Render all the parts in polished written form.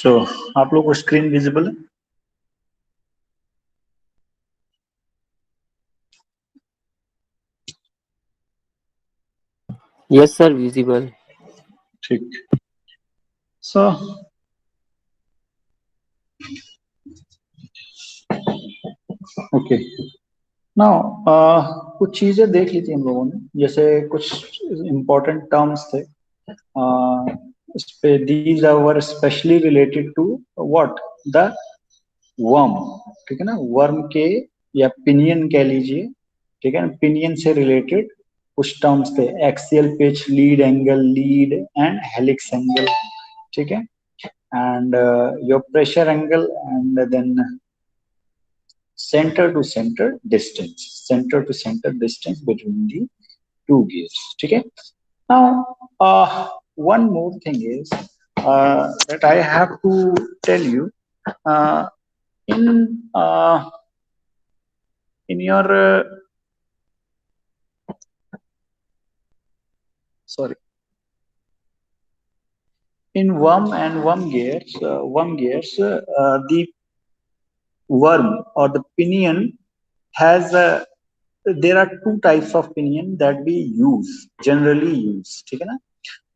सो आप लोग को स्क्रीन विजिबल है? Yes, sir, visible. ठीक। सो ओके नाउ कुछ चीजें देख ली थी हम लोगों ने, जैसे कुछ इम्पोर्टेंट टर्म्स थे। इस पे these are specially related to what the worm. ठीक है ना, वर्म के या पिनियन कह लीजिए। ठीक है ना, पिनियन से रिलेटेड कुछ टर्म्स थे, axial pitch, lead angle, lead and helix angle. ठीक है, and your pressure angle, and then center to center distance between the two gears. ठीक है, now one more thing is that I have to tell you, uh, in in your sorry, in worm gears, the worm or the pinion has there are two types of pinion that we generally use. ठीक है ना,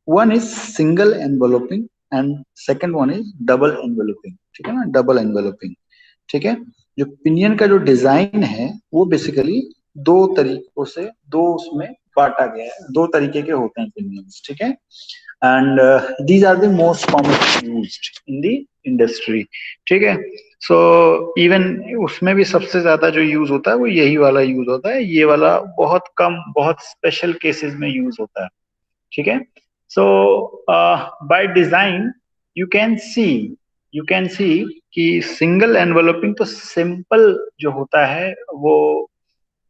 one is single enveloping and second one is double enveloping. ठीक है ना, double enveloping. ठीक है, जो pinion का जो डिजाइन है वो बेसिकली दो तरीकों से, दो उसमें बांटा गया है, दो तरीके के होते हैं पिनियंस। ठीक है, and these are the most common used in the industry. ठीक है, सो इवन उसमें भी सबसे ज्यादा जो यूज होता है वो यही वाला यूज होता है, ये वाला बहुत कम, बहुत स्पेशल केसेस में यूज होता है। ठीक है, so by design you can see you can see कि सिंगल एनवेलोपिंग तो सिंपल जो होता है वो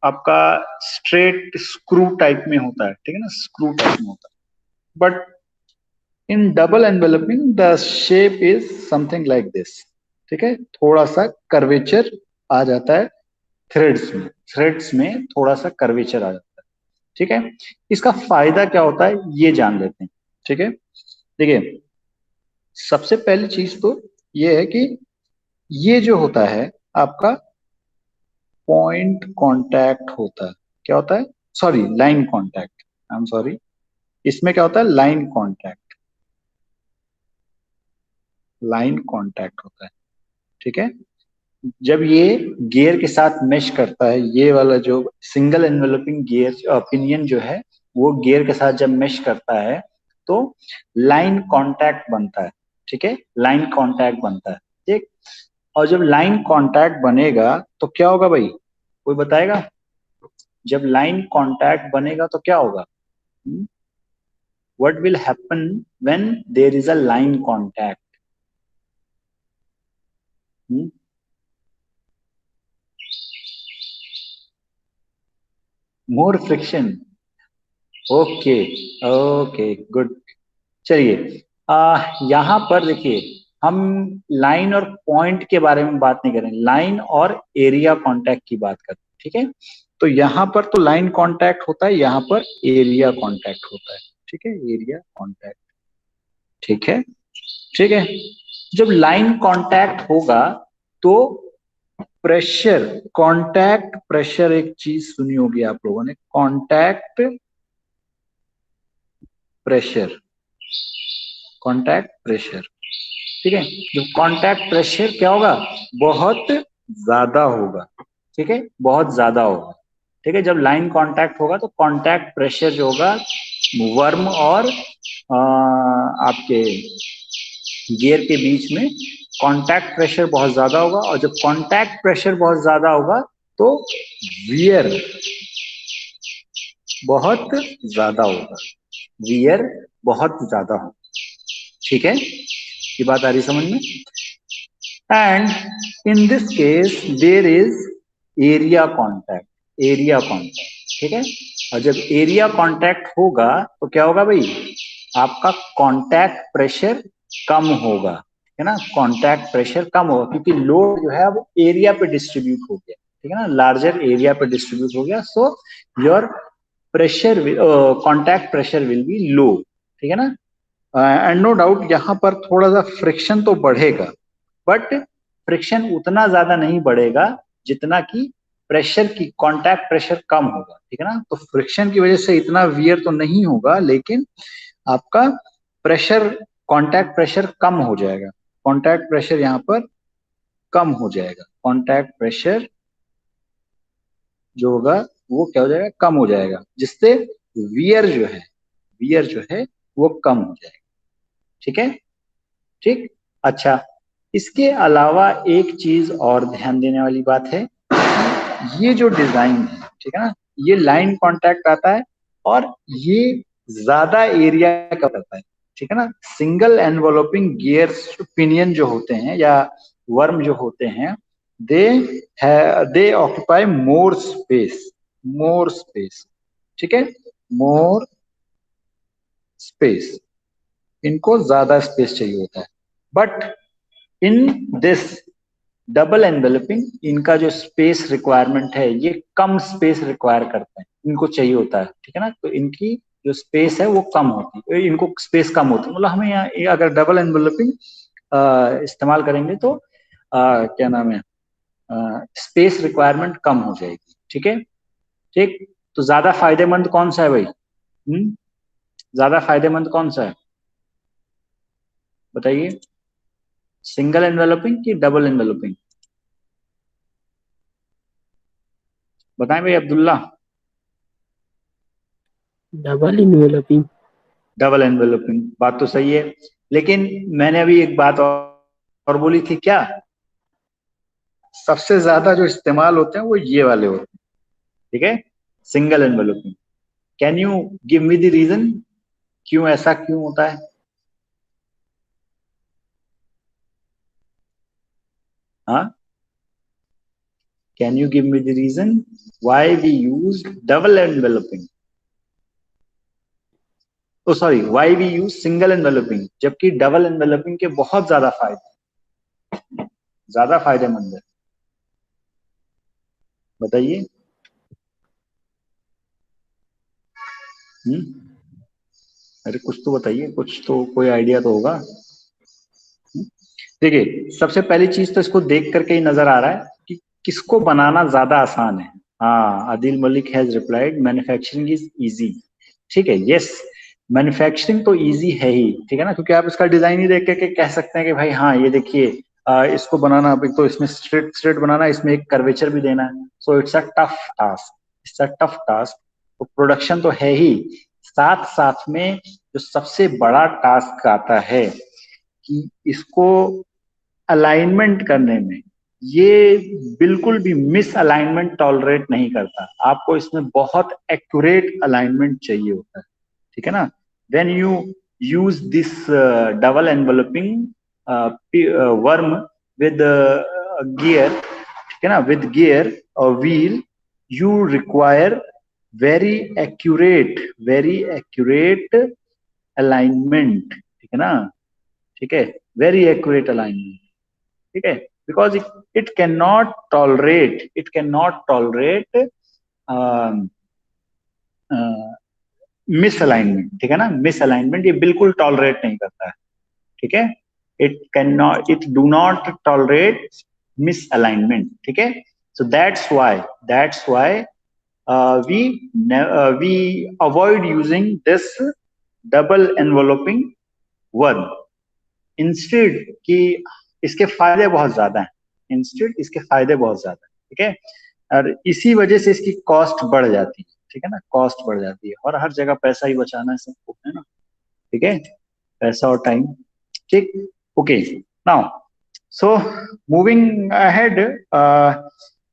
आपका स्ट्रेट स्क्रू टाइप में होता है। ठीक है ना, स्क्रू टाइप में होता है, but in double enveloping the shape is something like this. ठीक है, थोड़ा सा कर्वेचर आ जाता है, थ्रेड्स में थोड़ा सा कर्वेचर आ जाता है। ठीक है, इसका फायदा क्या होता है ये जान लेते हैं। ठीक है, देखिए सबसे पहली चीज तो ये है कि ये जो होता है आपका पॉइंट कांटेक्ट होता है। क्या होता है? Sorry, line contact, I am sorry. इसमें क्या होता है? लाइन कांटेक्ट होता है। ठीक है, जब ये गियर के साथ मेश करता है, ये वाला जो सिंगल एनवेलपिंग गियर ओपिनियन जो है वो गियर के साथ जब मेश करता है तो लाइन कांटेक्ट बनता है। ठीक है, लाइन कांटेक्ट बनता है। ठीक, और जब लाइन कांटेक्ट बनेगा तो क्या होगा भाई, कोई बताएगा? जब लाइन कांटेक्ट बनेगा तो क्या होगा? What will happen when there is a line contact? More friction. Okay, okay, good. चलिए, यहाँ पर देखिए, हम लाइन और पॉइंट के बारे में बात नहीं कर रहे हैं, लाइन और एरिया कांटेक्ट की बात कर रहे हैं। ठीक है, तो यहाँ पर तो लाइन कांटेक्ट होता है, यहाँ पर एरिया कांटेक्ट होता है। ठीक है, एरिया कांटेक्ट। ठीक है, ठीक है, जब लाइन कांटेक्ट होगा तो प्रेशर, कांटेक्ट प्रेशर, एक चीज सुनी होगी आप लोगों ने, कांटेक्ट प्रेशर, कांटेक्ट प्रेशर। ठीक है, जो कांटेक्ट प्रेशर क्या होगा? बहुत ज्यादा होगा। ठीक है, बहुत ज्यादा होगा। ठीक है, जब लाइन कांटेक्ट होगा तो कांटेक्ट प्रेशर जो होगा वर्म और आपके गियर के बीच में कांटेक्ट प्रेशर बहुत ज्यादा होगा, और जब कांटेक्ट प्रेशर बहुत ज्यादा होगा तो वियर बहुत ज्यादा होगा, वियर बहुत ज्यादा होगा। ठीक है, ये बात आ रही समझ में? And in this case there is area contact, area contact. ठीक है, और जब एरिया कांटेक्ट होगा तो क्या होगा भाई? आपका कांटेक्ट प्रेशर कम होगा। है ना, कांटेक्ट प्रेशर कम होगा क्योंकि लोड जो है अब एरिया पे डिस्ट्रीब्यूट हो गया। ठीक है ना, लार्जर एरिया पे डिस्ट्रीब्यूट हो गया, so your pressure, contact pressure will be low. ठीक है ना, एंड नो डाउट यहाँ पर थोड़ा सा फ्रिक्शन तो बढ़ेगा, बट फ्रिक्शन उतना ज्यादा नहीं बढ़ेगा जितना कि प्रेशर की कांटेक्ट प्रेशर कम होगा, ठीक है ना। तो फ्रिक्शन की वजह से इतना वियर तो नहीं होगा, लेकिन आपका प्रेशर, कांटेक्ट प्रेशर कम हो जाएगा। कांटेक्ट प्रेशर यहाँ पर कम हो जाएगा, कांटेक्ट प्रेशर जो होगा वो क्या हो जाएगा, कम हो जाएगा, जिससे वियर जो है, वियर जो है वो कम हो जाएगा। ठीक है, ठीक। अच्छा, इसके अलावा एक चीज और ध्यान देने वाली बात है, ये जो डिजाइन है, ठीक है ना, ये लाइन कांटेक्ट आता है और ये ज्यादा एरिया का करता है, ठीक है ना। सिंगल एनवलपिंग गियर्स पिनियन जो होते हैं या वर्म जो होते हैं, they they occupy more space, more space, ठीक है, मोर स्पेस, इनको ज्यादा स्पेस चाहिए होता है। But in this double enveloping, इनका जो स्पेस रिक्वायरमेंट है ये कम स्पेस रिक्वायर करते हैं, इनको चाहिए होता है, ठीक है ना। तो इनकी जो स्पेस है वो कम होती है, इनको स्पेस कम होती है, मतलब हमें यहाँ अगर डबल एनवेलपिंग इस्तेमाल करेंगे तो क्या नाम है, स्पेस रिक्वायरमेंट कम हो जाएगी, ठीक है, ठीक। तो ज्यादा फायदेमंद कौन सा है भाई? ज्यादा फायदेमंद कौन सा है बताइए, सिंगल एनवेलपिंग की डबल एनवेलपिंग? बताएं भाई अब्दुल्ला। डबल इन्वेलपिंग। डबल एनवेलपिंग, बात तो सही है, लेकिन मैंने अभी एक बात और बोली थी क्या, सबसे ज्यादा जो इस्तेमाल होते हैं वो ये वाले होते हैं, ठीक है, single enveloping. Can you give me the reason, क्यों ऐसा क्यों होता है? हाँ, can you give me the reason why we use double enveloping, oh sorry, why we use single enveloping, जबकि डबल एनवेलपिंग के बहुत ज्यादा फायदे, ज्यादा फायदेमंद है, बताइए। अरे कुछ तो बताइए, कुछ तो कोई आइडिया तो होगा। देखिए, सबसे पहली चीज तो इसको देख करके ही नजर आ रहा है कि किसको बनाना ज्यादा आसान है। हाँ, Adil Malik has replied manufacturing is easy, ठीक है, यस, मैन्युफैक्चरिंग तो इजी है ही, ठीक है ना, क्योंकि आप इसका डिजाइन ही देख करके कह सकते हैं कि भाई हाँ ये देखिए, इसको बनाना, अभी तो इसमें स्ट्रेट स्ट्रेट बनाना है, इसमें एक कर्वेचर भी देना है, so it's a tough task, it's a tough task. तो प्रोडक्शन तो है ही, साथ साथ में जो सबसे बड़ा टास्क आता है कि इसको अलाइनमेंट करने में, ये बिल्कुल भी मिस अलाइनमेंट टॉलरेट नहीं करता, आपको इसमें बहुत एक्यूरेट अलाइनमेंट चाहिए होता है, ठीक है ना। When you use this double enveloping worm with gear, ठीक है ना, विद गियर और wheel, you require very accurate, very accurate alignment, ठीक है ना, ठीक है, वेरी एक्यूरेट अलाइनमेंट, ठीक है, because it can not tolerate, it can not tolerate miss alignment, ठीक है ना, मिस अलाइनमेंट ये बिल्कुल टॉलरेट नहीं करता है, ठीक है, it can not, it do not tolerate miss alignment, ठीक है। So that's why we we avoid using this double enveloping worm, instead कि इसके फायदे बहुत ज्यादा हैं, इंस्टेड इसके फायदे बहुत ज्यादा हैं, ठीक है, और इसी वजह से इसकी कॉस्ट बढ़ जाती है, ठीक है ना, कॉस्ट बढ़ जाती है, और हर जगह पैसा ही बचाना है सबको, है ना, ठीक है, पैसा और टाइम, ठीक, okay. Now so moving ahead,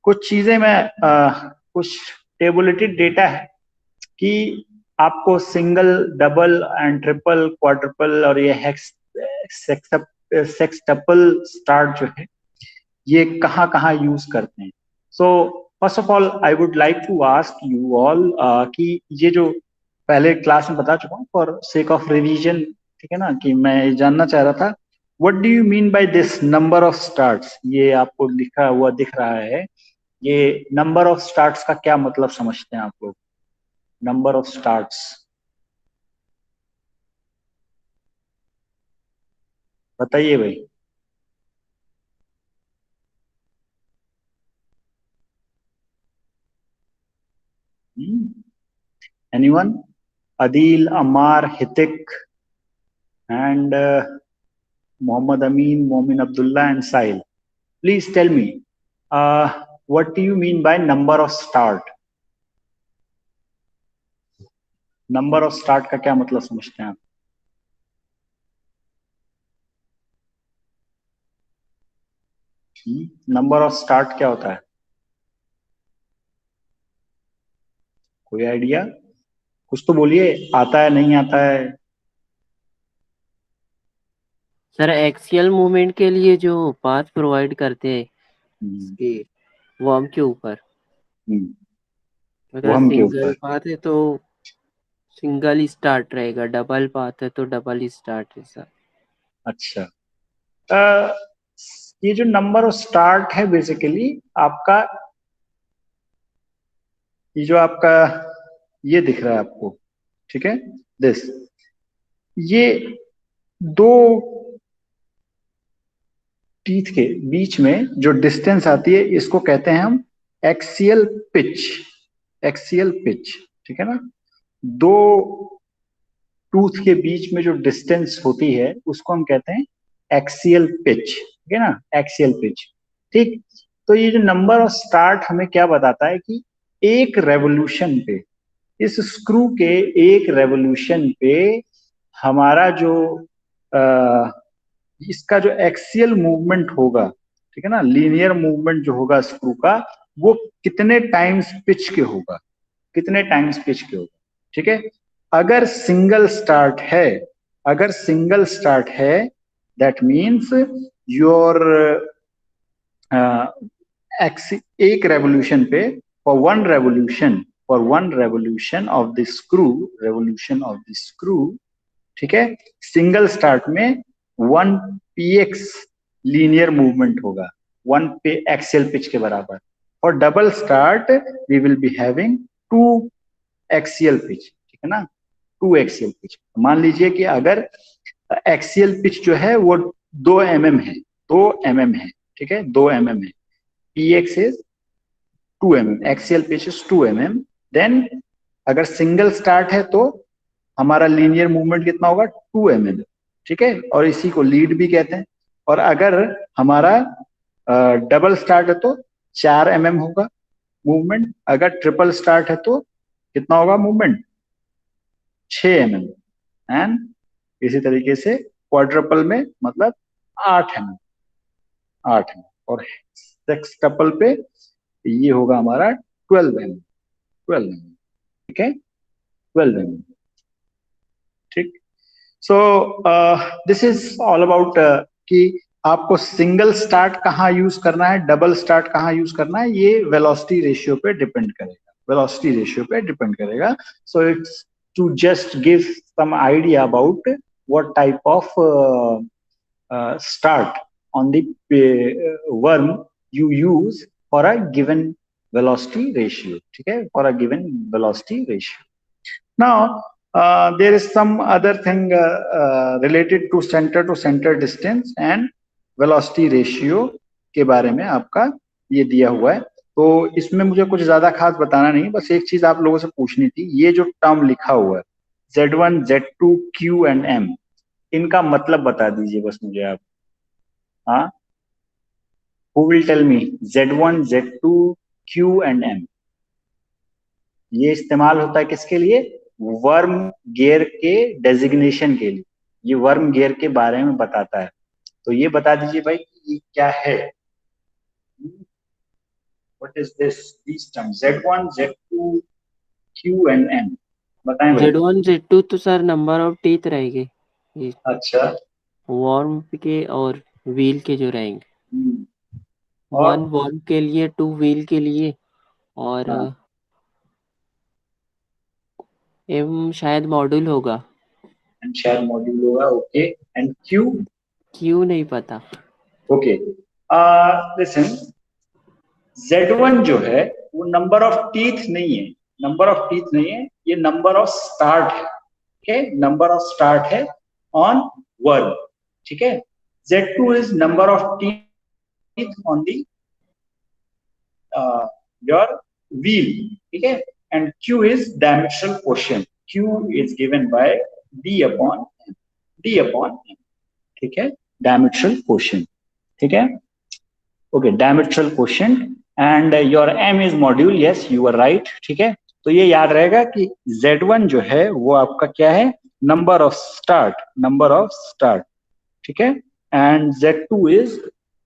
कुछ चीजें मैं कुछ टेबुलेटेड डेटा है कि आपको single, double and triple, quadruple और ये हेक्स सेक्सटपल स्टार्ट जो है ये कहाँ कहाँ यूज करते हैं। So first of all I would like to ask you all कि ये जो पहले क्लास में बता चुका हूँ फॉर सेक ऑफ रिवीजन, ठीक है ना, कि मैं जानना चाह रहा था what do you mean by this number of starts, ये आपको लिखा हुआ दिख रहा है, ये नंबर ऑफ स्टार्ट्स का क्या मतलब समझते हैं आप लोग, नंबर ऑफ स्टार्ट्स? बताइए भाई। Anyone? Adeel, Ammar, Hitik and Mohammad Amin, Momin Abdullah and Sahil, please tell me what do you mean by number of start? Number of start का क्या मतलब समझते हैं आप? नंबर ऑफ स्टार्ट क्या होता है? कोई आइडिया? कुछ तो बोलिए, आता है नहीं आता है? सर एक्सियल मूवमेंट के लिए जो पाथ प्रोवाइड करते हैं हम्म, इसके वर्म के ऊपर, हम्म, अगर वहम के सिंगल ऊपर। पाथ है तो सिंगल ही स्टार्ट रहेगा, डबल पाथ है तो डबल ही स्टार्ट है सर। अच्छा। अ, ये जो नंबर ऑफ स्टार्ट है बेसिकली आपका, ये जो आपका ये दिख रहा है आपको, ठीक है, दिस, ये दो टीथ के बीच में जो डिस्टेंस आती है इसको कहते हैं हम एक्सियल पिच। एक्सियल पिच, ठीक है ना? दो टूथ के बीच में जो डिस्टेंस होती है उसको हम कहते हैं एक्सियल पिच, ठीक है ना? एक्सियल पिच, ठीक। तो ये जो नंबर ऑफ स्टार्ट हमें क्या बताता है कि एक रेवोल्यूशन पे, इस स्क्रू के एक रेवोल्यूशन पे हमारा जो आ, इसका जो एक्सियल मूवमेंट होगा, ठीक है ना, लीनियर मूवमेंट जो होगा स्क्रू का, वो कितने टाइम्स पिच के होगा, कितने टाइम्स पिच के होगा, ठीक है? अगर सिंगल स्टार्ट है, अगर सिंगल स्टार्ट है, दैट मीन्स योर एक रेवोल्यूशन पे, for one revolution of the screw, revolution of the screw, ठीक है, सिंगल स्टार्ट में 1 px लीनियर मूवमेंट होगा, 1 पे एक्सियल पिच के बराबर। और double start we will be having 2 axial pitch, ठीक है ना? 2 एक्सियल पिच। मान लीजिए कि अगर एक्सियल पिच जो है वो 2 mm है, 2 mm है, ठीक है, 2 mm है, px is 2 mm, axial pitch is 2 mm। Then अगर सिंगल स्टार्ट है तो हमारा लीनियर मूवमेंट कितना होगा? 2 mm, ठीक है, और इसी को लीड भी कहते हैं। और अगर हमारा डबल स्टार्ट है तो 4 mm होगा मूवमेंट, अगर ट्रिपल स्टार्ट है तो कितना होगा मूवमेंट? 6 mm। एंड इसी तरीके से क्वाड्रपल में मतलब 8 mm, 8 mm। और सेक्सटपल पे ये होगा हमारा 12 mm, 12 mm, ठीक है, 12 mm, ठीक। So this is all about कि आपको सिंगल स्टार्ट कहाँ यूज करना है, डबल स्टार्ट कहाँ यूज करना है, ये वेलोसिटी रेशियो पे डिपेंड करेगा, वेलोसिटी रेशियो पे डिपेंड करेगा। So it's to just give some idea about what type of start on the worm you use for a given velocity ratio, ठीक है, for a given velocity ratio. Now there is some other thing related to center distance and velocity ratio के बारे में आपका ये दिया हुआ है। तो इसमें मुझे कुछ ज्यादा खास बताना नहीं, बस एक चीज आप लोगों से पूछनी थी, ये जो टर्म लिखा हुआ है Z1, Z2, Q and M, इनका मतलब बता दीजिए बस मुझे आप। हाँ, who will tell me Z1, Z2, Q and M? ये इस्तेमाल होता है किसके लिए? वर्म गियर के डेजिग्नेशन के लिए, ये वर्म गियर के बारे में बताता है। तो ये बता दीजिए भाई कि ये क्या है? What is this, this term Z1, Z2, Q and M? बताएं भाई। Z1 Z2 तो सर नंबर ऑफ टीथ रहेंगे ये अच्छा। वर्म के, और व्हील के जो रहेंगे, और 1 वर्म के लिए, 2 व्हील के लिए, और हाँ, M शायद मॉड्यूल होगा। एंड शायद मॉड्यूल होगा, ओके। And Q? क्यों नहीं पता। ओके, लिसन, Z1 जो है वो नंबर ऑफ टीथ नहीं है, नंबर ऑफ टीथ नहीं है, ये नंबर ऑफ स्टार्ट है, ठीक है, नंबर ऑफ स्टार्ट है ऑन वर्ब, ठीक है। Z2 is number of teeth on the your wheel, ठीक है, and Q is diametral quotient. Q is given by D upon M, ठीक है, diametral quotient, ठीक है, okay, diametral quotient and your M is module. Yes, you are right, ठीक है. तो ये याद रहेगा कि Z1 जो है वो आपका क्या है, नंबर ऑफ स्टार्ट, ठीक है, and Z2 is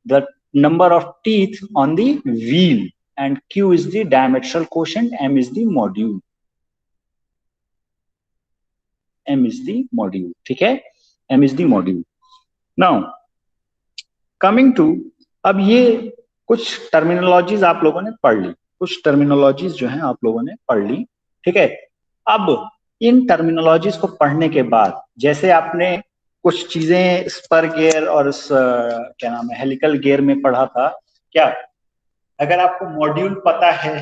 the number of teeth on the wheel and Q is the diametral quotient, M is the module, ठीक है, M is the module. Now coming to, अब ये कुछ टर्मिनोलॉजीज आप लोगों ने पढ़ ली, कुछ टर्मिनोलॉजीज जो है आप लोगों ने पढ़ ली, ठीक है. अब इन टर्मिनोलॉजीज को पढ़ने के बाद, जैसे आपने कुछ चीजें स्पर गियर और क्या नाम है हेलिकल गियर में पढ़ा था, क्या अगर आपको मॉड्यूल पता है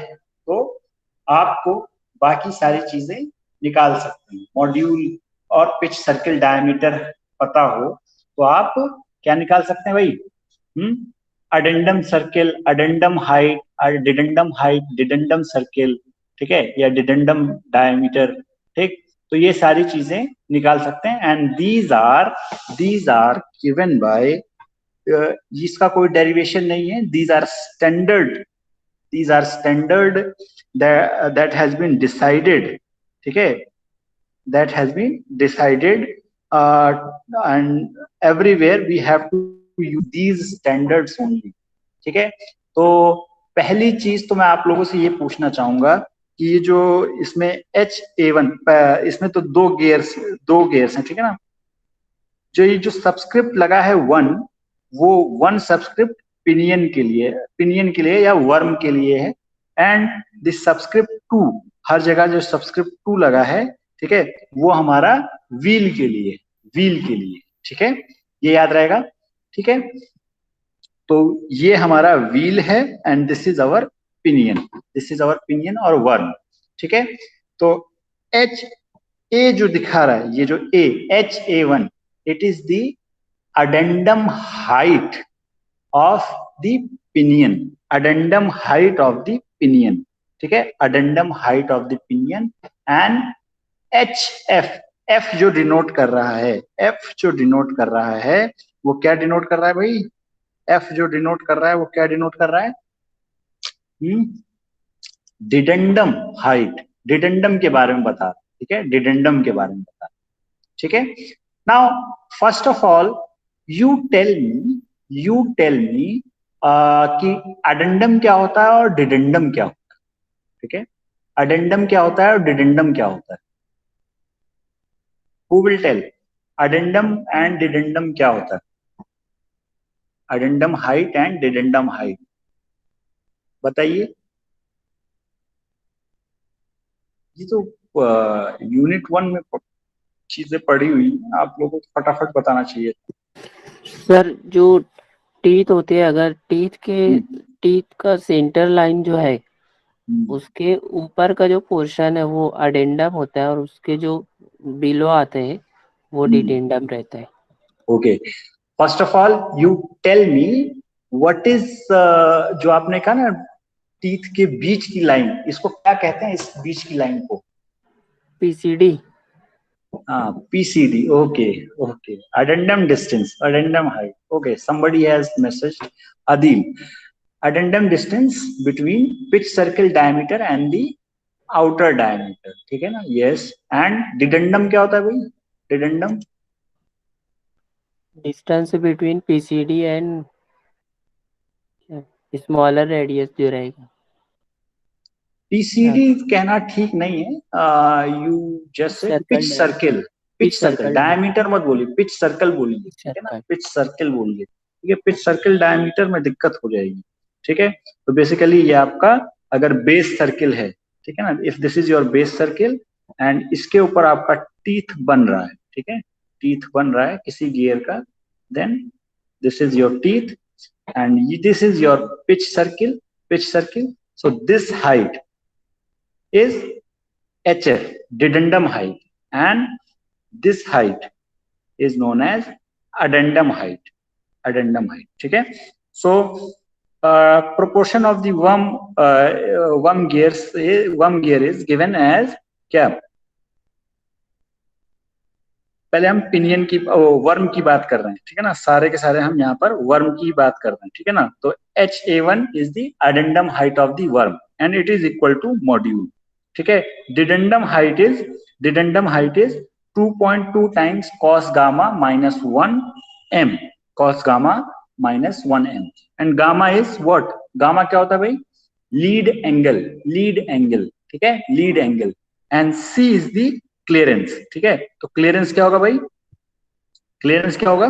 तो आपको बाकी सारी चीजें निकाल सकते हैं. मॉड्यूल और पिच सर्किल डायमीटर पता हो तो आप क्या निकाल सकते हैं भाई, addendum circle, addendum height, dedendum circle, ठीक है, या डिडेंडम डायमीटर, ठीक. तो ये सारी चीजें निकाल सकते हैं and these are given by, इसका कोई डेरिवेशन नहीं है, these are standard that has been decided, ठीक है, that has been decided and everywhere we have to use these standards only, ठीक है. तो पहली चीज तो मैं आप लोगों से ये पूछना चाहूंगा कि ये जो इसमें HA1, इसमें तो दो गियर्स हैं, ठीक है ना. जो ये जो सब्सक्रिप्ट लगा है 1, वो 1 सब्सक्रिप्ट पिनियन के लिए या वर्म के लिए है एंड दिस सब्सक्रिप्ट 2, हर जगह जो सब्सक्रिप्ट 2 लगा है, ठीक है, वो हमारा व्हील के लिए, ठीक है, ये याद रहेगा, ठीक है. तो ये हमारा व्हील है and this is our pinion और वर्म, ठीक है. तो एच ए जो दिखा रहा है, ये जो HA1, it is the addendum height of the pinion, ठीक है, addendum height of the pinion and F जो डिनोट कर रहा है, वो क्या डिनोट कर रहा है भाई, एफ जो डिनोट कर रहा है वो क्या डिनोट कर रहा है, डिडेंडम हाइट, डिडेंडम के बारे में बता, ठीक है, डिडेंडम के बारे में बता, ठीक है. Now first of all you tell me कि अडेंडम क्या होता है और डिडेंडम क्या होता है, ठीक है, अडेंडम क्या होता है और डिडेंडम क्या होता है. Who will tell? Addendum and dedendum क्या होता है, addendum height and dedendum height, बताइए. ये तो यूनिट 1 में चीजें पढ़ी हुई, आप लोगों को फटाफट बताना चाहिए. सर जो टीथ होते हैं, अगर टीथ का सेंटर लाइन जो है उसके ऊपर का जो पोर्शन है वो अडेंडम होता है और उसके जो बिलो आते हैं वो डिडेंडम रहता है. Okay, first of all you tell me what is, जो आपने कहा ना टीथ के बीच की लाइन, इसको क्या कहते हैं, इस बीच की लाइन को PCD. हाँ, PCD. Okay, addendum distance, addendum height. Okay, somebody has messaged, Adil, addendum distance between pitch circle diameter and the outer diameter, ठीक है ना. yes, and dedendum क्या होता है भाई, dedendum distance between PCD and smaller radius जो रहेगा. PCD कहना ठीक नहीं है, you just say pitch circle, diameter मत बोलिए, पिच सर्कल बोलिए, ठीक है ना, पिच सर्कल बोलिए, ठीक है, पिच सर्कल डायमीटर में दिक्कत हो जाएगी, ठीक है. तो बेसिकली ये आपका अगर बेस सर्किल है, ठीक है ना, if this is your base circle and इसके ऊपर आपका टीथ बन रहा है, ठीक है, टीथ बन रहा है किसी गियर का, then this is your teeth and this is your pitch circle. So this height is HF, dedendum height, and this height is known as addendum height. addendum height. ठीक है. So proportion of the worm gear is given as क्या? पहले हम pinion की worm की बात कर रहे हैं. ठीक है ना. सारे के सारे हम यहाँ पर वर्म की बात कर रहे हैं. ठीक है ना. तो HA1 is the addendum height of the worm and it is equal to module. ठीक है. Dedendum height is 2.2 times cos gamma minus 1 m. Cos gamma minus 1 m. And gamma is what? Gamma क्या होता है भाई? Lead angle. ठीक है. Lead angle. And C is the clearance. ठीक है. तो क्लियरेंस क्या होगा भाई? क्लियरेंस क्या होगा?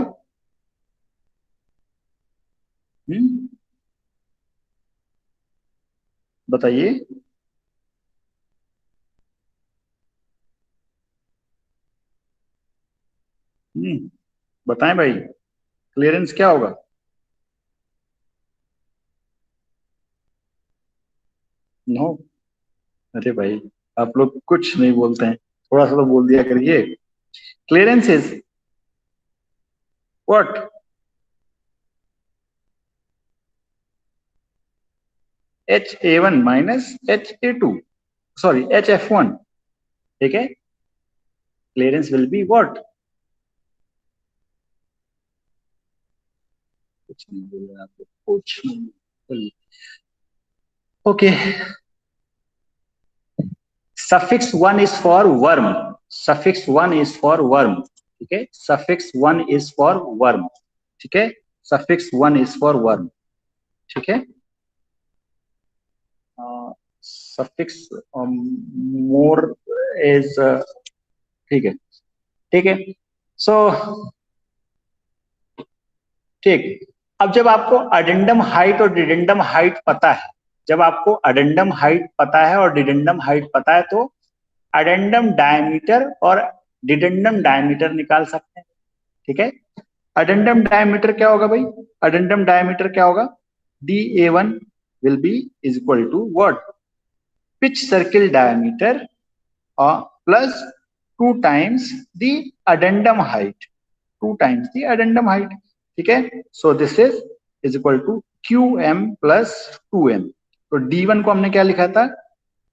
बताइए. बताएं भाई, क्लियरेंस क्या होगा? नो. अरे भाई, आप लोग कुछ नहीं बोलते हैं, थोड़ा सा तो बोल दिया करिए. Clearance is what? HA1 minus HA2, sorry HF1. ठीक है. Clearance will be what? कुछ नहीं बोल रहे आप लोग, कुछ नहीं. Okay. Suffix 1 is for worm. Suffix 1 is for worm. ठीक है. Suffix 1 is for worm. ठीक है. Suffix 1 is for worm. ठीक है. Suffix more is ठीक है. ठीक है. So ठीक. अब जब आपको अडेंडम हाइट और डिडेंडम हाइट पता है, जब आपको अडेंडम हाइट पता है और डिडेंडम हाइट पता है, तो अडेंडम डायमीटर और डिडेंडम डायमीटर निकाल सकते हैं. ठीक है. अडेंडम डायमीटर क्या होगा भाई? अडेंडम डायमीटर क्या होगा? DA1 will be is equal to what? Pitch circle diameter plus 2 times the addendum height. 2 times the addendum height. ठीक है. So this is equal to QM plus 2M. तो D1 को हमने क्या लिखा था?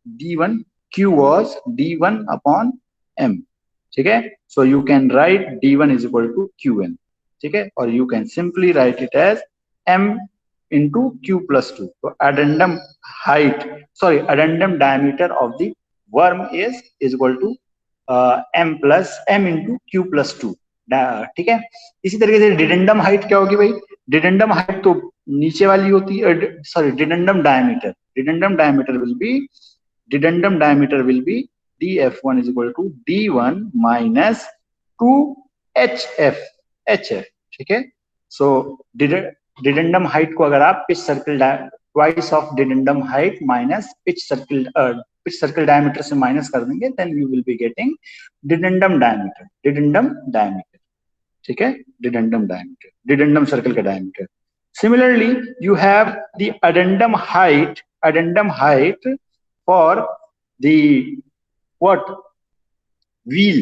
D1 Q was D1 upon M. ठीक है. So you can write D1 is equal to QM. ठीक है. और you can simply write it as M into Q plus 2. तो addendum height, sorry, addendum diameter of the worm is equal to M into Q plus 2. ठीक है. इसी तरीके से डिडेंडम height क्या होगी भाई? डिडेंडम हाइट तो नीचे वाली होती है, sorry, dedendum diameter. Dedendum diameter will be DF1 is equal to D1 minus 2HF. ठीक है. सो डिडेंडम हाइट को अगर आप pitch circle twice of dedendum height minus pitch circle diameter से माइनस कर देंगे, then you will be getting dedendum diameter. ठीक है. डिडेंडम सर्कल का diameter. Similarly you have the addendum height for the what? Wheel,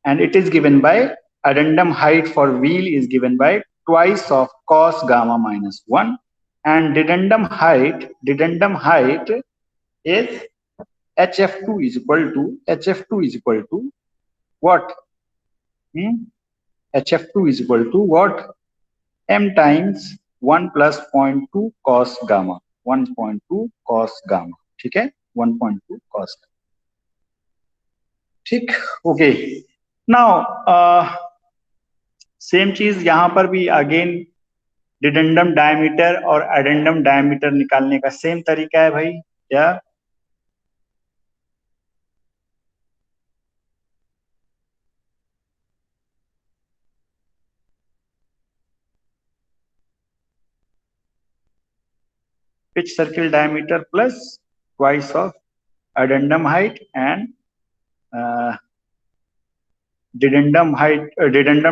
and it is given by addendum height for wheel is given by twice of cos gamma minus 1, and dedendum height is HF2 is equal to what? HF2 is equal to what? M times 1 plus 0.2 cos gamma. 1.2 cos gamma. ठीक है. 1.2 cos. ठीक. Okay. Now same चीज यहां पर भी again डिडेंडम diameter और addendum diameter निकालने का सेम तरीका है भाई. क्या? Pitch circle diameter plus twice of addendum height and dedendum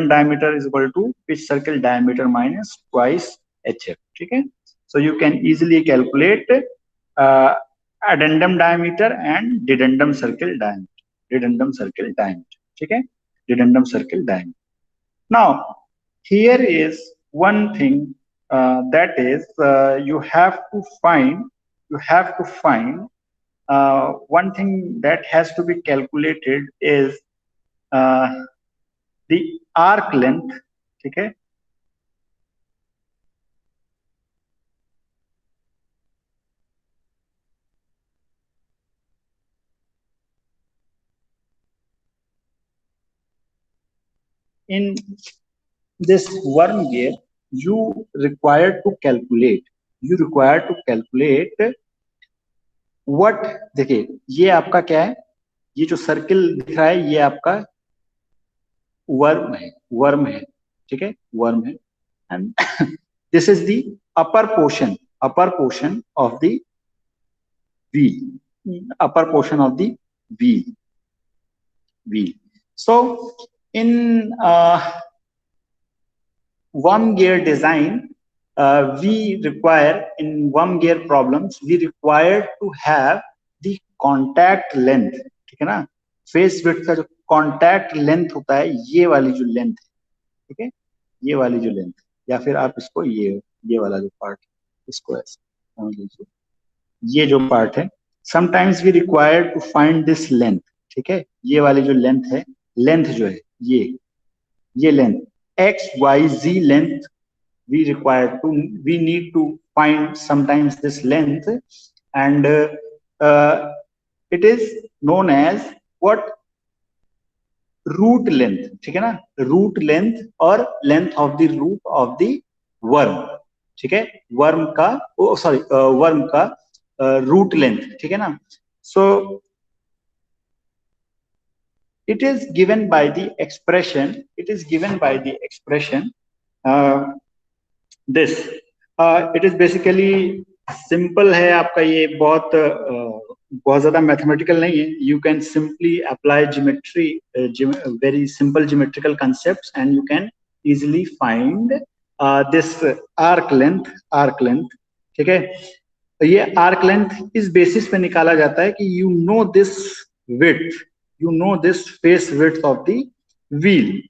diameter is equal to pitch circle diameter minus twice HF. ठीक है. So you can easily calculate addendum diameter and dedendum circle diameter. ठीक है. Dedendum circle diameter. Now here is one thing, that is, you have to find one thing that has to be calculated is the arc length. ठीक है, in this worm gear you require to calculate what, देखिए ये आपका क्या है, ये जो circle दिख रहा है ये आपका वर्म है, ठीक है, वर्म है, and this is the upper portion of the wheel, upper portion of the wheel. So in worm gear design, in worm gear problems we require to have the contact length, ठीक है ना, face width का जो contact length होता है, ये वाली जो लेंथ है, ठीक है, ये वाली जो लेंथ, या फिर आप इसको ये वाला जो पार्ट, इसको ऐसे समझ लीजिए, ये जो पार्ट है, sometimes we require to find this length, ठीक है, ये वाली जो लेंथ है, लेंथ जो है ये length X Y G length, we need to find sometimes this length, and it is known as what, root length, ठीक है ना, रूट लेंथ और length of the root of the worm, ठीक है, वर्म का रूट लेंथ, ठीक है ना. सो it is given by the expression this, it is basically simple है आपका, ये बहुत ज्यादा मैथमेटिकल नहीं है. You can simply apply very simple geometrical concepts and you can easily find this arc length, ठीक है. ये arc length इस बेसिस पे निकाला जाता है कि you know this width, you know this face width of the wheel,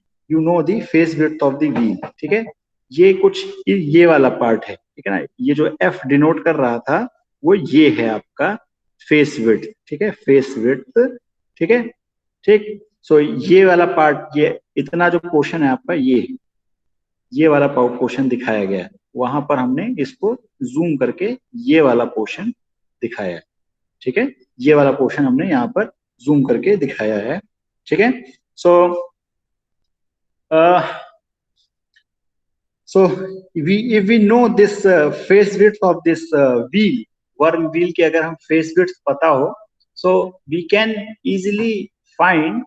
ठीक है. ये कुछ ये वाला पार्ट है, ठीक है ना, ये जो F डिनोट कर रहा था वो ये है आपका फेस विड्थ, ठीक है, फेस विड्थ, ठीक है, ठीक. सो ये वाला पार्ट, ये इतना जो पोर्शन है आपका, ये वाला पोर्शन दिखाया गया है, वहां पर हमने इसको जूम करके ये वाला पोर्शन दिखाया है, ठीक है, ये वाला पोर्शन हमने यहाँ पर जूम करके दिखाया है, ठीक है. So if we know this face width of this wheel, worm wheel की अगर हम face width पता हो, so we can easily find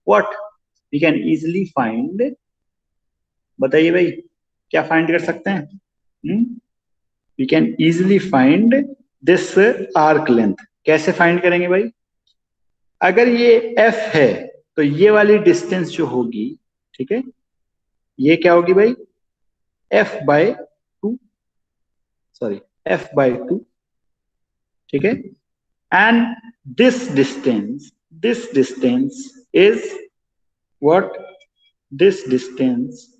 what, बताइए भाई क्या फाइंड कर सकते हैं? We can easily find this arc length. कैसे फाइंड करेंगे भाई? अगर ये F है तो ये वाली डिस्टेंस जो होगी, ठीक है, ये क्या होगी भाई? F by 2, ठीक है, and this distance is what? This distance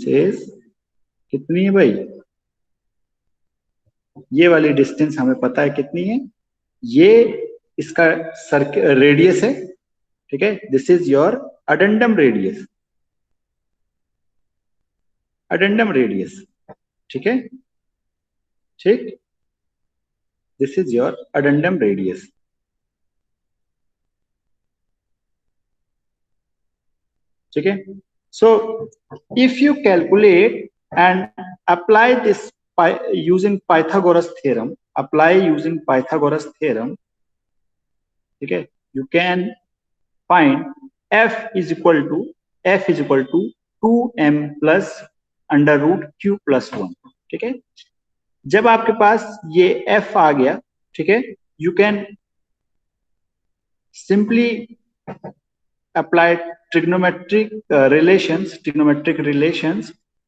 is कितनी है भाई? ये वाली डिस्टेंस हमें पता है कितनी है, ये इसका रेडियस है, ठीक है, this is your addendum radius, ठीक है, ठीक, this is your addendum radius, ठीक है. So if you calculate and apply this using Pythagoras theorem, ठीक है, you can find F is equal to 2m plus under root q plus 1, ठीक है. जब आपके पास ये F आ गया, ठीक है, you can simply apply trigonometric relations,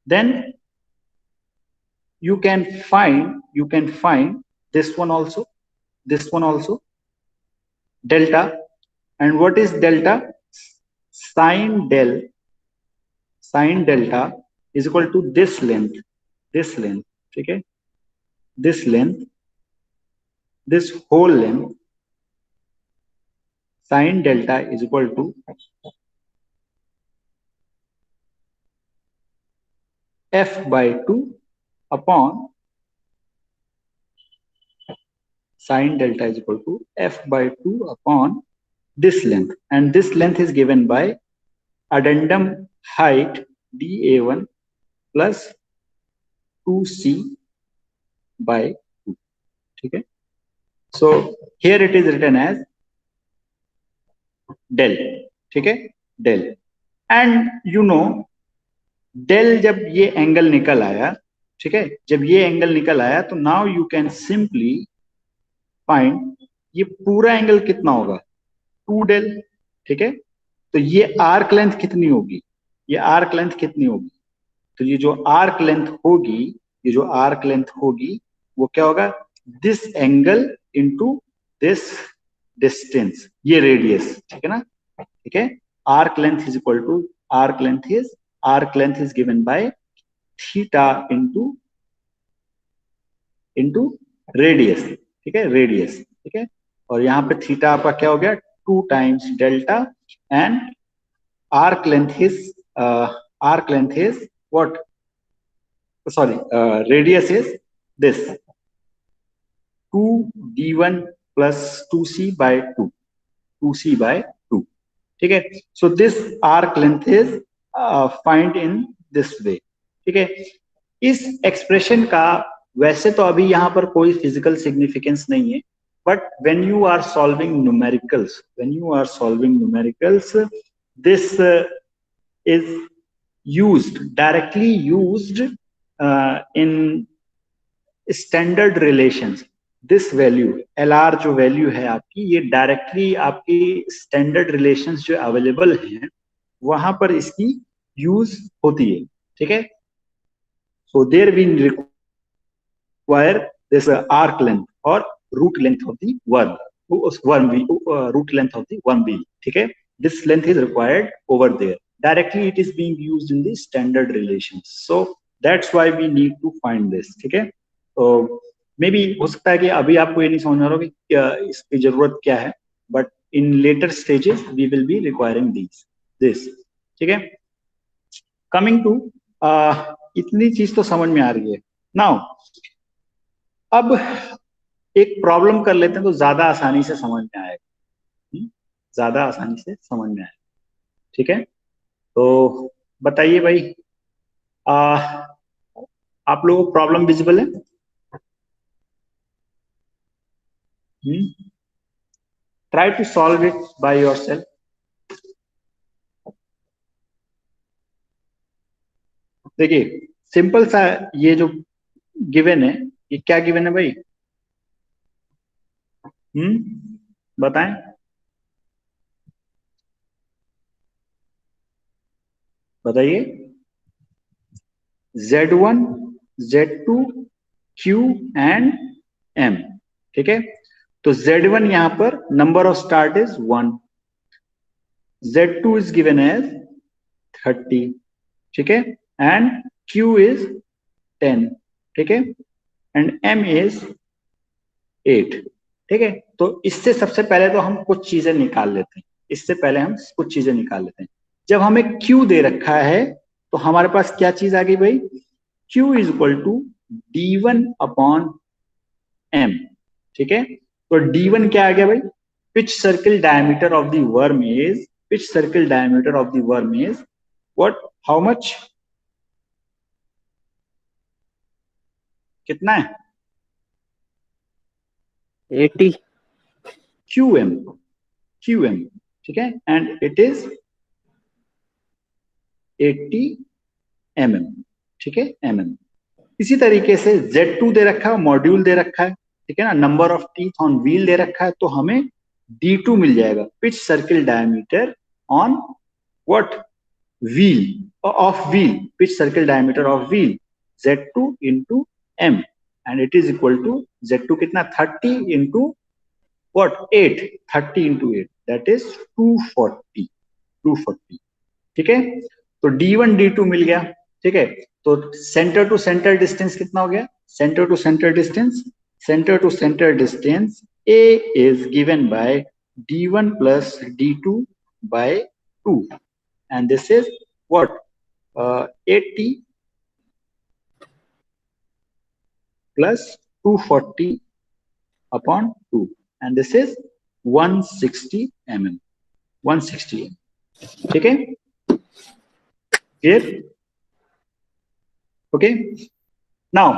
then you can find this one also, delta And what is delta? Sine delta is equal to this length, ठीक है, this length, this whole length, sine delta is equal to f by 2 upon sine delta is equal to f by 2 upon this length, and this length is given by addendum height dA1 plus 2c by 2, ठीक है. So here it is written as del, ठीक है, del. And you know del जब ये angle निकल आया, ठीक है, जब ये एंगल निकल आया तो now you can simply find ये पूरा एंगल कितना होगा, 2 del, ठीक है. तो ये आर्क लेंथ कितनी होगी, ये आर्क लेंथ कितनी होगी, तो ये जो आर्क लेंथ होगी, ये जो आर्क लेंथ होगी वो क्या होगा, this angle into this distance, ये रेडियस, ठीक है ना, ठीक है. Arc length is equal to arc length is given by theta into radius, ठीक है, रेडियस, ठीक है. और यहाँ पे थीटा आपका क्या हो गया, 2 times delta, and arc length is what, sorry, radius is this 2d1 plus 2c by 2, ठीक है. So this arc length is find in this way, ठीक है. इस एक्सप्रेशन का वैसे तो अभी यहाँ पर कोई फिजिकल सिग्निफिकेंस नहीं है, but when you are solving numericals, this is directly used in standard relations. This value LR जो वैल्यू है आपकी, ये डायरेक्टली आपकी स्टैंडर्ड रिलेशंस जो अवेलेबल हैं वहां पर इसकी यूज होती है, ठीक है. So there we require this arc length or root length of the worm, root length of the worm wheel, ठीक है. This length is required over there. Directly it is being used in the standard relations. So that's why we need to find this, ठीक है. तो may be हो सकता है कि अभी आपको ये नहीं समझ आ रहा कि इसकी जरूरत क्या है, but in later stages we will be requiring this, ठीक है. कमिंग टू इतनी चीज तो समझ में आ रही है. नाउ अब एक प्रॉब्लम कर लेते हैं तो ज्यादा आसानी से समझ में आएगा, ज्यादा आसानी से समझ में आएगा, ठीक है. तो बताइए भाई, आप लोगों को प्रॉब्लम विजिबल है? Try to solve it by yourself. देखिए सिंपल सा ये जो गिवन है, ये क्या गिवन है भाई, बताएं. बताइए. Z1, Z2, Q and M, ठीक है. तो Z1 यहां पर number of start is 1, Z2 is given as 30, ठीक है, एंड Q इज 10, ठीक है, एंड M इज 8, ठीक है. तो इससे सबसे पहले तो हम कुछ चीजें निकाल लेते हैं. जब हमें Q दे रखा है तो हमारे पास क्या चीज आ गई भाई, Q is equal to D1 upon M, ठीक है. तो D1 क्या आ गया भाई, pitch circle diameter of the worm is what, how much, कितना है, 80 QM, ठीक है, एंड इट इज 80 mm, ठीक है, mm. इसी तरीके से Z2 दे रखा है, मॉड्यूल दे रखा है, ठीक है ना, number of teeth on wheel दे रखा है, तो हमें D2 मिल जाएगा, pitch circle diameter on what, wheel, pitch circle diameter of wheel, Z2 into M, and it is equal to Z2 कितना, 30 into what 8, 30 into 8, that is 240, 240. ठीक है, तो D1 D2 मिल गया. ठीक है, तो सेंटर टू सेंटर डिस्टेंस कितना हो गया? Centre to centre distance, centre to centre distance A is given by D1 plus D2 by 2, and this is what 80 plus 240 upon 2, and this is 160 mm, 160 mm. ठीक है, clear? Okay, now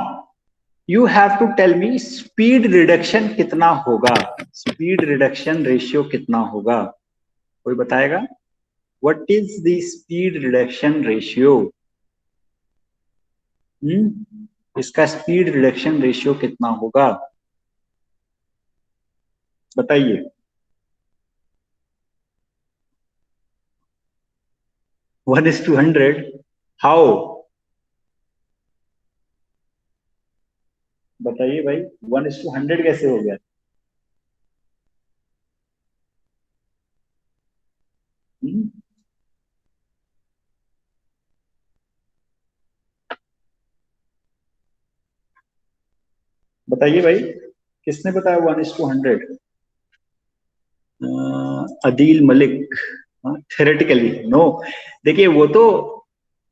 you have to tell me speed reduction कितना होगा, speed reduction ratio कितना होगा, कोई बताएगा? What is the speed reduction ratio? इसका speed reduction ratio कितना होगा, बताइए. 1:100. How? बताइए भाई, 1:100 कैसे हो गया? बताइए भाई, किसने बताया 1:100? अदील मलिक. Theoretically no. देखिए वो तो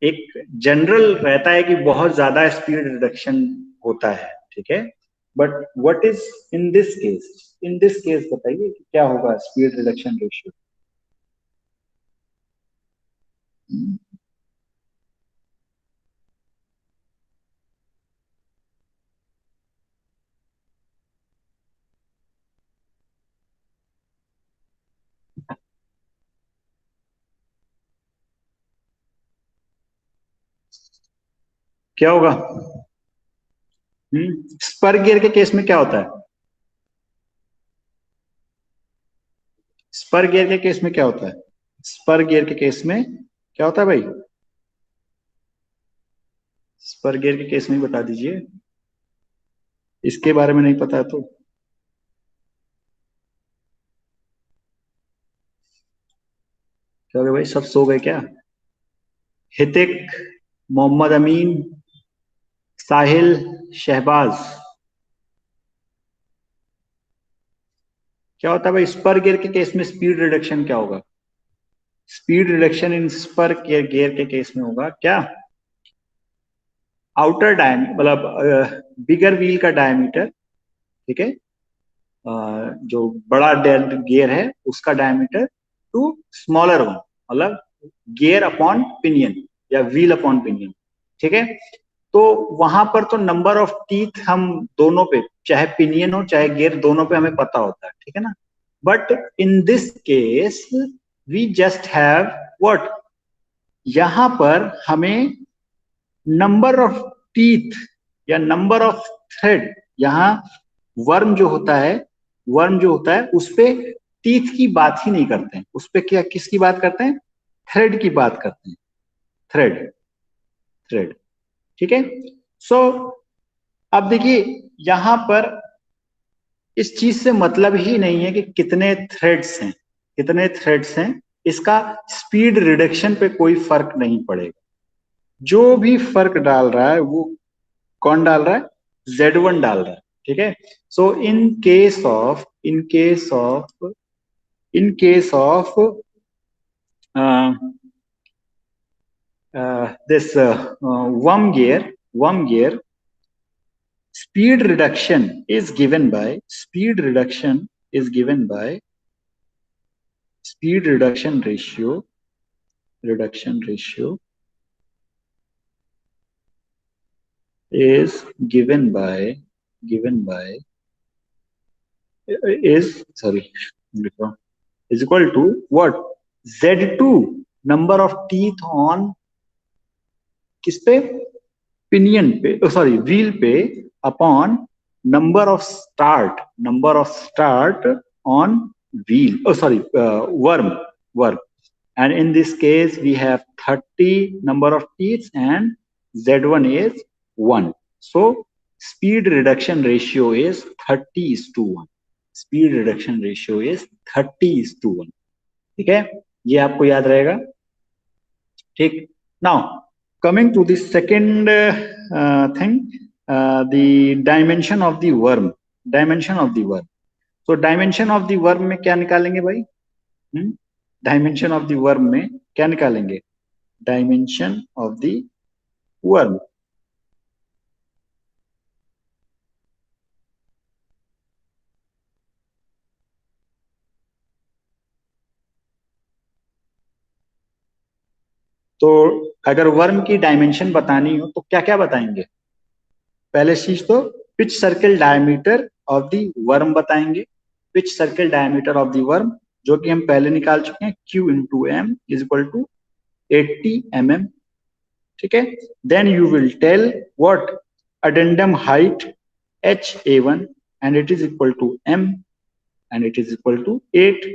एक जनरल रहता है कि बहुत ज्यादा स्पीड रिडक्शन होता है, ठीक है, but what is in this case, in this case बताइए कि क्या होगा स्पीड रिडक्शन रेशियो. क्या होगा? स्पर गियर के केस में क्या होता है? स्पर गियर के केस में क्या होता है? स्पर गियर के केस में क्या होता है भाई? स्पर गियर के केस में बता दीजिए, इसके बारे में नहीं पता है तो. क्या हो गया भाई, सब सो गए क्या? हितिक, मोहम्मद अमीन, साहिल, शहबाज. क्या होता है भाई स्पर गियर के केस में स्पीड रिडक्शन क्या होगा? Speed reduction in spur gear के केस में होगा क्या? आउटर डायमीटर मतलब बिगर व्हील का डायमीटर, ठीक है, जो बड़ा गियर है उसका डायमीटर टू स्मॉलर वन, मतलब गियर अपॉन पिनियन या व्हील अपॉन पिनियन. ठीक है, तो वहां पर तो नंबर ऑफ टीथ हम दोनों पे, चाहे पिनियन हो चाहे गियर, दोनों पे हमें पता होता है, ठीक है ना. But in this case we just have what, यहां पर हमें नंबर ऑफ टीथ या नंबर ऑफ थ्रेड, यहां वर्म जो होता है, वर्म जो होता है उस पे टीथ की बात ही नहीं करते हैं, उस पे क्या, किसकी बात करते हैं? थ्रेड की बात करते हैं, थ्रेड, थ्रेड. ठीक है, सो अब देखिए यहां पर इस चीज से मतलब ही नहीं है कि कितने थ्रेड्स हैं, कितने थ्रेड्स हैं, इसका स्पीड रिडक्शन पे कोई फर्क नहीं पड़ेगा. जो भी फर्क डाल रहा है वो कौन डाल रहा है? Z1 डाल रहा है. ठीक है, so in case of, in case of, in case of this worm gear, speed reduction is given by, speed reduction is given by speed reduction ratio, reduction ratio is given by is, sorry, is equal to what? Z2 number of teeth on किस पे? Pinion पे, sorry wheel पे, upon number of start, number of start on wheel, oh sorry, worm, and in this case we have 30 number of teeth and Z1 is 1, so speed reduction ratio is 30:1. Speed reduction ratio is 30:1. ठीक है, ये आपको याद रहेगा. ठीक. Now coming to the second thing, the dimension of the worm. Dimension of the worm. तो dimension of the worm में क्या निकालेंगे भाई? डायमेंशन ऑफ द वर्म में क्या निकालेंगे? Dimension of the worm. तो अगर वर्म की डायमेंशन बतानी हो तो क्या क्या बताएंगे? पहले चीज तो pitch circle diameter of the worm बताएंगे. Pitch circle diameter of the worm जो कि हम पहले निकाल चुके हैं, Q into M is equal to 80 mm. ठीक है. Then you will tell what addendum height HA1 and it is equal to m and it is equal to 8.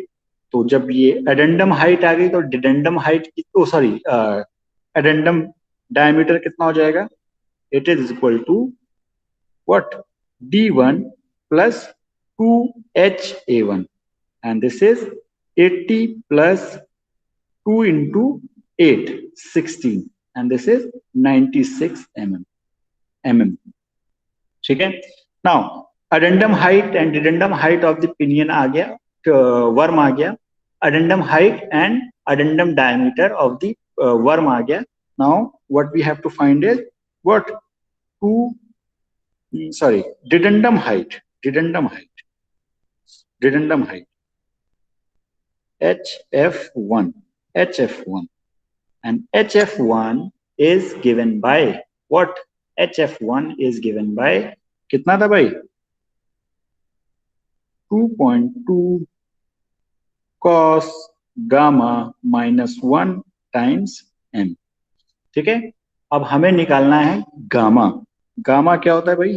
तो जब ये एडेंडम हाइट आ गई तो डिडेंडम हाइट की, ओ सॉरी, एडेंडम डायमीटर कितना हो जाएगा? It is equal to what? D1 plus 2HA1 and this is 80 plus 2 into 8, 16 and this is 96 mm. ठीक है. Now addendum height and dedendum height of the pinion आ गया, वर्म आ गया. Addendum height and addendum diameter of the worm आ गया. Now what we have to find is what dedendum height. Dedendum height HF1 and HF1 is given by what? HF1 is given by कितना था भाई? 2.2 cos gamma minus 1 times m. ठीक है. अब हमें निकालना है गामा. गामा क्या होता है भाई?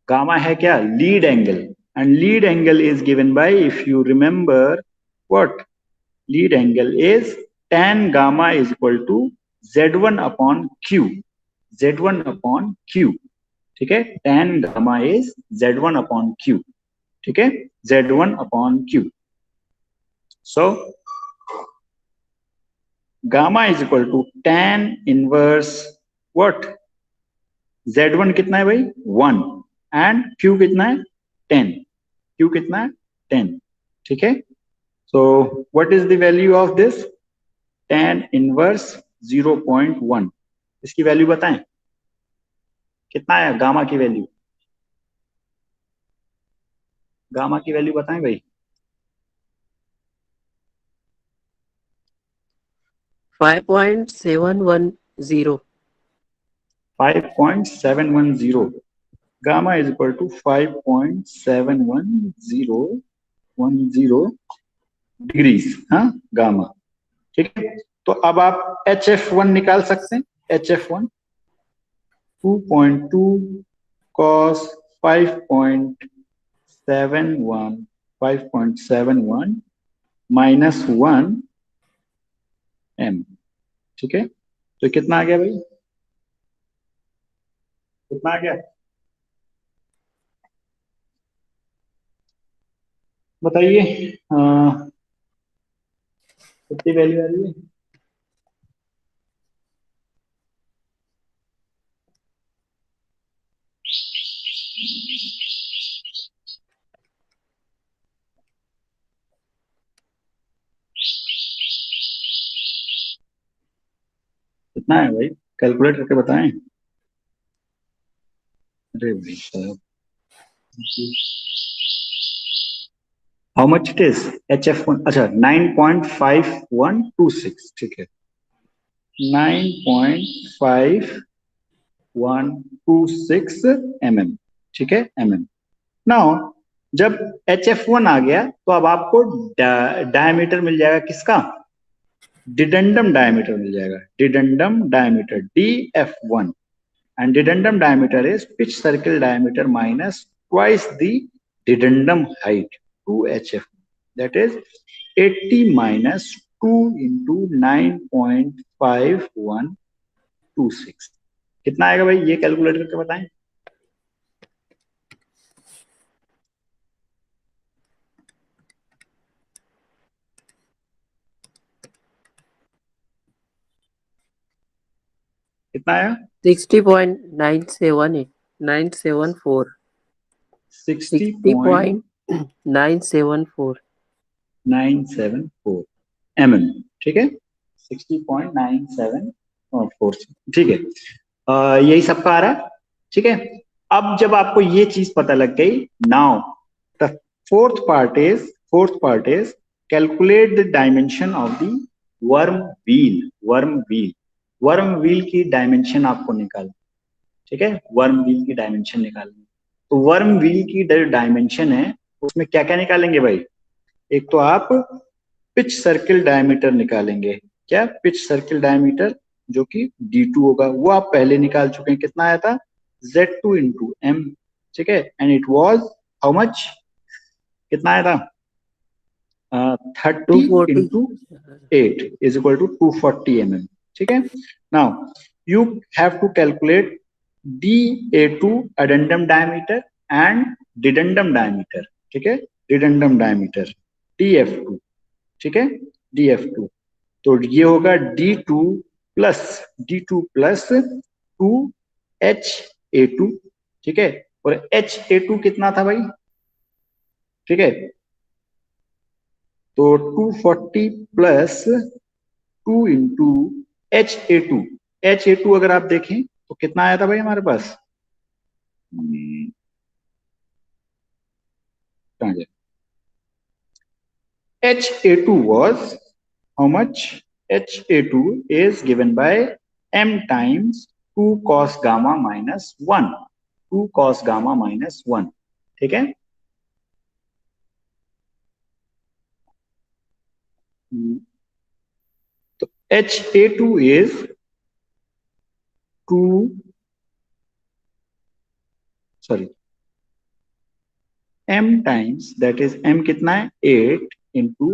गामा है क्या? Lead angle. And lead angle is given by, if you remember, what? Lead angle is tan gamma is equal to Z1 upon Q. Z1 upon Q. ठीक है. tan gamma is Z1 upon Q. ठीक है. Z1 upon Q. So gamma is equal to tan inverse what? Z1 कितना है भाई? 1 and Q कितना है? 10. Q कितना है? 10. ठीक है. So what is the value of this? Tan inverse 0.1. इसकी वैल्यू बताएं कितना है? गामा की वैल्यू, गामा की वैल्यू बताएं भाई. 5.710. 5.710. Gamma is equal to 5.710 degrees. हाँ, गामा. ठीक है. तो अब आप HF1 निकाल सकते हैं. HF1 2.2 cos 5.71 minus 1 m. ठीक है. तो कितना आ गया भाई? कितना आ गया बताइए. कितनी वैल्यू आ रही है? कितना है भाई? कैलकुलेट करके बताएं. अरे भाई साहब, how much it is? HF1 अच्छा 9.5126. ठीक है. 9.5126 mm. ठीक है, mm. नाउ जब HF1 आ गया तो अब आपको डायमीटर मिल जाएगा. किसका? डिडेंडम डायमीटर मिल जाएगा. डिडेंडम diameter DF1 and dedendum diameter is pitch circle diameter minus twice the dedendum height 2HF. That is 80 minus 2 into 9.5126. कितना आएगा भाई? ये कैलकुलेट करके बताएं. कितना आया? 60.974 60.974 60.974 mm, ठीक है, 60.974, ठीक है। यही सबका आ रहा है, ठीक है। अब जब आपको ये चीज पता लग गई, now the fourth part is calculate the dimension of the worm wheel. Worm wheel की डायमेंशन आपको निकालनी, ठीक है, वर्म व्हील की डायमेंशन निकालनी। तो वर्म व्हील की डायमेंशन है, उसमें क्या क्या निकालेंगे भाई? एक तो आप पिच सर्किल डायमीटर निकालेंगे। क्या? पिच सर्किल डायमीटर, जो कि D2 होगा, वो आप पहले निकाल चुके हैं। कितना आया था? Z2 इंटू एम, ठीक है, and it was how much? कितना आया था? 30 240 into 8 is equal to 240 mm, ठीक है। Now you have to calculate DA2 addendum diameter and dedendum diameter, ठीक है, dedendum diameter DF2, ठीक है, DF2। तो ये होगा D2 प्लस 2HA2, ठीक है, और HA2 कितना था भाई? ठीक है, तो 240 plus 2 into H A two अगर आप देखें तो कितना आया था भाई हमारे पास? कहाँ गया? HA2 was how much? HA2 is given by m times 2 cos gamma minus 1, 2 cos gamma minus 1, ठीक है। तो HA2 is 2, sorry, m times, that is m कितना है? 8 into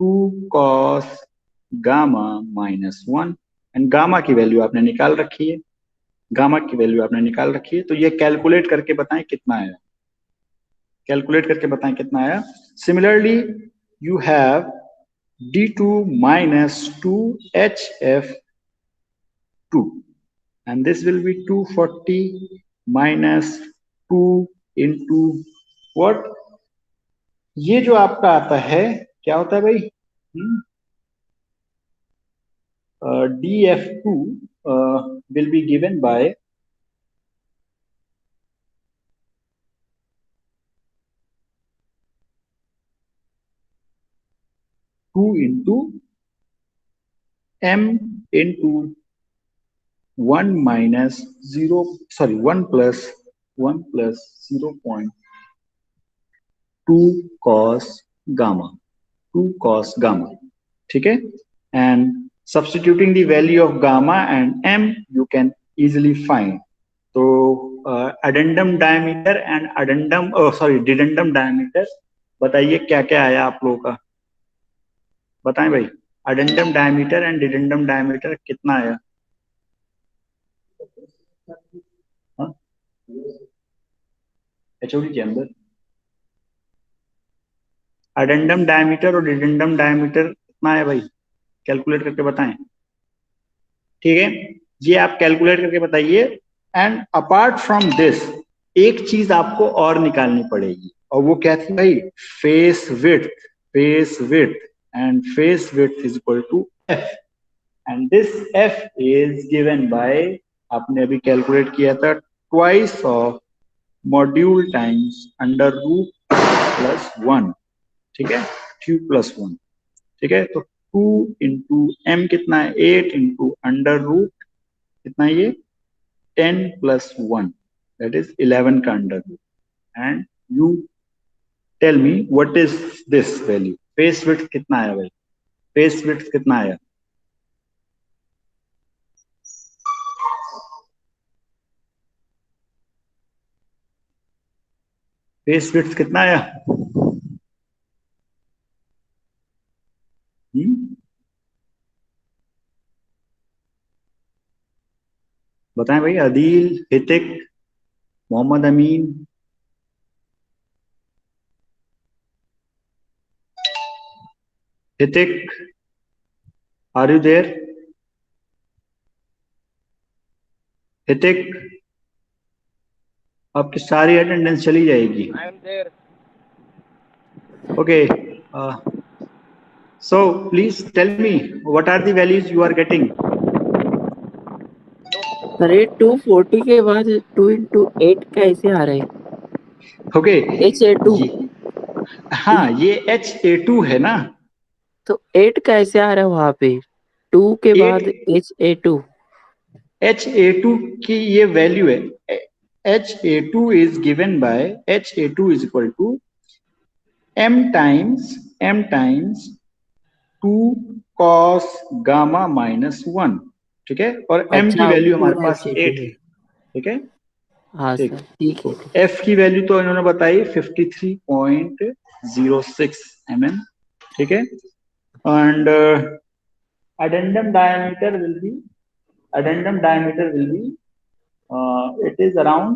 2 cos gamma minus 1, and gamma की वैल्यू आपने निकाल रखी है, गामा की वैल्यू आपने निकाल रखी है। तो ये कैलकुलेट करके बताएं कितना आया, कैलकुलेट करके बताएं कितना आया। Similarly you have D2 minus 2HF2 and this will be 240 minus 2 into what? ये जो आपका आता है क्या होता है भाई? DF2 will be given by 2 into m into 1 minus 0, sorry, 1 plus 0.2 cos gamma, 2 cos gamma, ठीक है। And substituting the value of gamma and m you can easily find. तो addendum diameter and dedendum diameter बताइए क्या क्या आया आप लोगों का? बताएं भाई, addendum diameter and dedendum diameter कितना आया? हाँ, HOD के अंदर addendum diameter और dedendum diameter कितना आया भाई? कैलकुलेट करके बताएं, ठीक है, ये आप कैलकुलेट करके बताइए। एंड अपार्ट फ्रॉम दिस एक चीज आपको और निकालनी पड़ेगी, और वो क्या थी भाई? Face width, face width, and face width is equal to F, and this F is given by, आपने अभी कैलकुलेट किया था, twice of module times under root plus 1, ठीक है, क्यू प्लस 1, ठीक है। तो 2 इंटू एम कितना है? 8 इंटू अंडर रूट कितना है ये? 10 प्लस 1, दैट इज 11 का under root. And you tell me what is this value? Face width कितना आया भाई? फेस विड्थ कितना आया? फेस विड्थ कितना आया? बताएं भाई, अदील, हितिक, मोहम्मद अमीन, Hrithik, are you there? Hrithik, आपकी सारी अटेंडेंस चली जाएगी। I am there. Okay. So please tell me what are the values you are getting? Sir ये 240 के बाद 2 into 8 कैसे आ रहे हैं? Okay. HA2 हाँ, ये HA2 है ना, तो 8 कैसे आ रहा है वहां पे? 2 के बाद HA2 की ये वैल्यू है। HA2 is given by HA2 is equal to m times 2 cos gamma minus 1, ठीक है, और m की अच्छा वैल्यू हमारे पूरा पास HA2 8 है, ठीक है। हाँ ठीक, सर ठीक है। तो f की वैल्यू तो इन्होंने बताई 53.06 mm, ठीक है, and addendum diameter will be it is around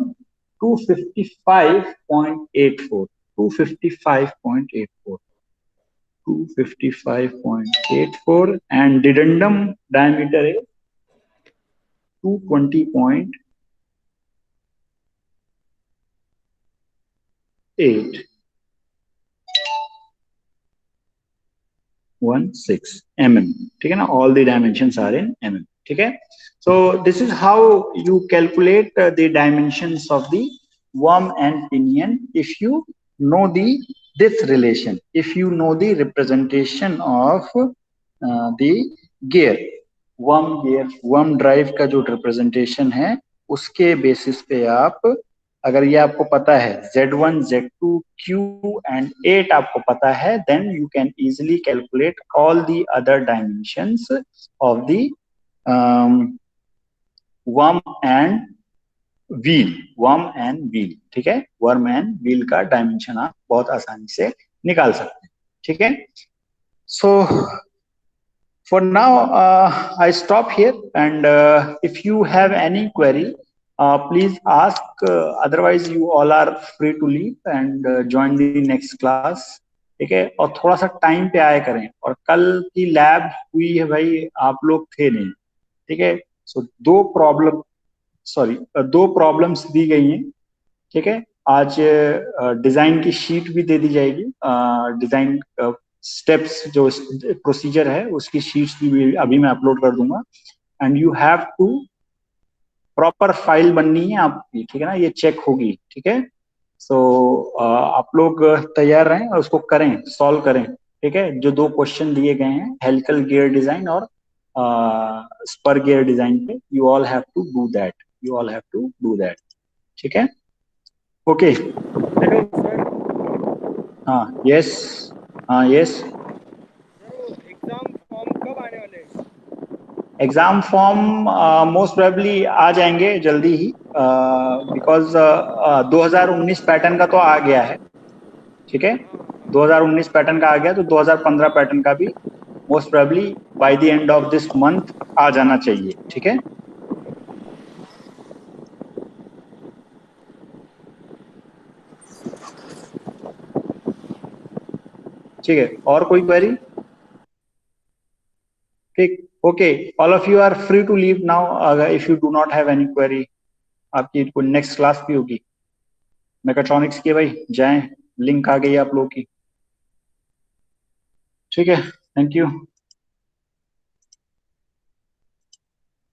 255.84 and dedendum diameter is 220.816 mm, ठीक है ना, all the dimensions are in mm, ठीक है। So this is how you calculate the dimensions of the worm and pinion if you know this relation, if you know the representation of the gear, worm drive का जो representation है उसके basis पे आप, अगर ये आपको पता है Z1, Z2, Q and 8 आपको पता है, then you can easily calculate all the other dimensions of the worm and wheel, ठीक है, वर्म एंड व्हील का डायमेंशन आप बहुत आसानी से निकाल सकते हैं, ठीक है। सो for now I stop here, and if you have any query please ask, otherwise you all are free to leave and join the next class, ठीक है। और थोड़ा सा टाइम पे आया करें, और कल की लैब हुई है भाई, आप लोग थे नहीं, ठीक है। सो दो प्रॉब्लम्स दी गई हैं, ठीक है। आज डिजाइन की शीट भी दे दी जाएगी, डिजाइन स्टेप्स जो प्रोसीजर है उसकी शीट्स भी अभी मैं अपलोड कर दूंगा, and you have to proper file बननी है आपकी, ठीक है ना, ये चेक होगी, ठीक है। सो आप लोग तैयार रहें और उसको करें, सॉल्व करें, ठीक है। जो दो क्वेश्चन दिए गए हैं हेलिकल गियर डिजाइन और स्पर गियर डिजाइन पे, you all have to do that, ठीक है। Okay, Hello, sir. हाँ यस, हाँ यस। एग्जाम फॉर्म कब आने वाले हैं? एग्जाम फॉर्म मोस्ट प्रोबेबली आ जाएंगे जल्दी ही, बिकॉज 2019 पैटर्न का तो आ गया है, ठीक है। 2019 पैटर्न का आ गया, तो 2015 पैटर्न का भी most probably by the end of this month आ जाना चाहिए, ठीक है। ठीक है, और कोई क्वेरी? ठीक, okay, all of you are free to leave now if you do not have any query. आपकी नेक्स्ट क्लास भी होगी मैकेट्रॉनिक्स की, भाई जाएं, लिंक आ गई आप लोगों की, ठीक है। Thank you.